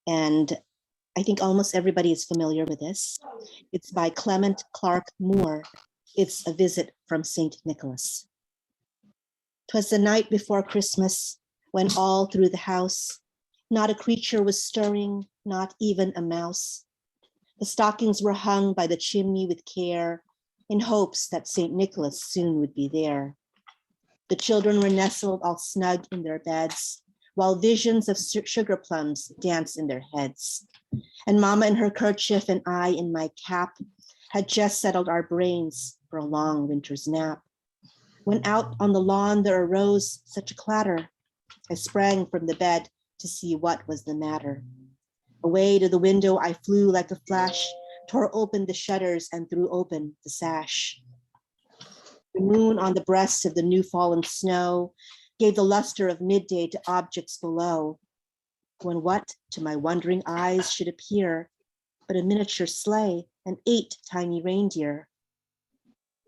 And I think almost everybody is familiar with this. It's by Clement Clarke Moore. It's A Visit from St. Nicholas. 'Twas the night before Christmas, when all through the house, not a creature was stirring, not even a mouse. The stockings were hung by the chimney with care, in hopes that St. Nicholas soon would be there. The children were nestled all snug in their beds, while visions of sugar plums danced in their heads. And Mama in her kerchief and I in my cap had just settled our brains for a long winter's nap. When out on the lawn there arose such a clatter, I sprang from the bed to see what was the matter. Away to the window I flew like a flash, tore open the shutters and threw open the sash. The moon on the breast of the new fallen snow gave the luster of midday to objects below, when what to my wondering eyes should appear but a miniature sleigh and 8 tiny reindeer.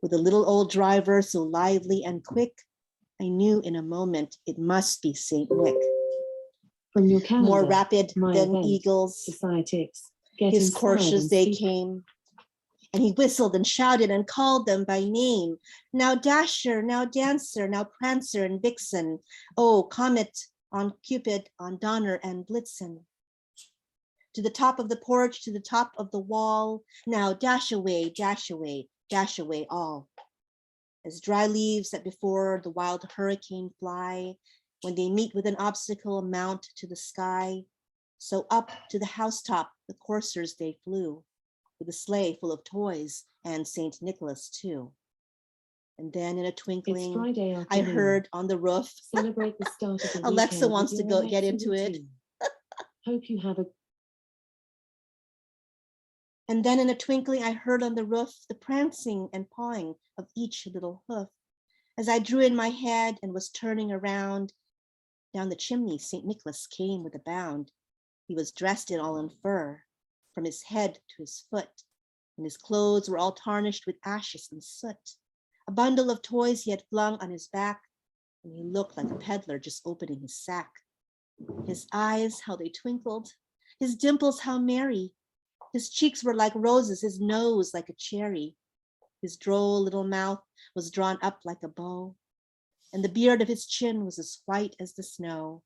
With a little old driver so lively and quick, I knew in a moment it must be Saint Nick. From your calendar, more rapid than event, eagles, societics, his coursers they came, and he whistled and shouted and called them by name. Now Dasher, now Dancer, now Prancer and Vixen, oh, Comet, on Cupid, on Donner and Blitzen. To the top of the porch, to the top of the wall, now dash away, dash away, dash away all. As dry leaves that before the wild hurricane fly, when they meet with an obstacle, mount to the sky, so up to the housetop the coursers they flew, with a sleigh full of toys and Saint Nicholas too. And then in a twinkling, I heard on the roof, celebrate the start of the Alexa wants to go get into it. Hope you have a And then in a twinkling, I heard on the roof the prancing and pawing of each little hoof. As I drew in my head and was turning around, down the chimney, St. Nicholas came with a bound. He was dressed in all in fur, from his head to his foot, and his clothes were all tarnished with ashes and soot. A bundle of toys he had flung on his back, and he looked like a peddler just opening his sack. His eyes, how they twinkled, his dimples, how merry. His cheeks were like roses, his nose like a cherry. His droll little mouth was drawn up like a bow, and the beard of his chin was as white as the snow.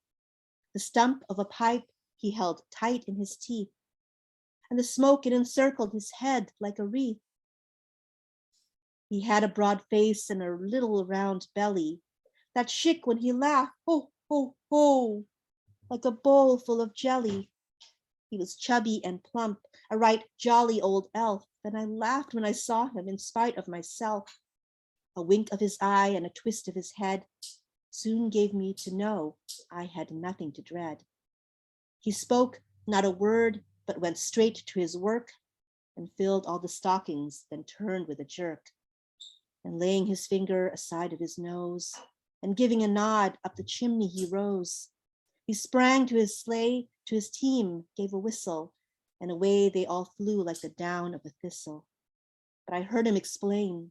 The stump of a pipe he held tight in his teeth, and the smoke it encircled his head like a wreath. He had a broad face and a little round belly that shook when he laughed, ho, ho, ho, like a bowl full of jelly. He was chubby and plump, a right jolly old elf, and I laughed when I saw him in spite of myself. A wink of his eye and a twist of his head soon gave me to know I had nothing to dread. He spoke not a word, but went straight to his work and filled all the stockings, then turned with a jerk. And laying his finger aside of his nose and giving a nod up the chimney he rose. He sprang to his sleigh, to his team, gave a whistle, and away they all flew like the down of a thistle. But I heard him exclaim,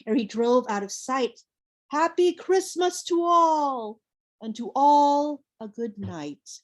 ere he drove out of sight, "Happy Christmas to all, and to all a good night."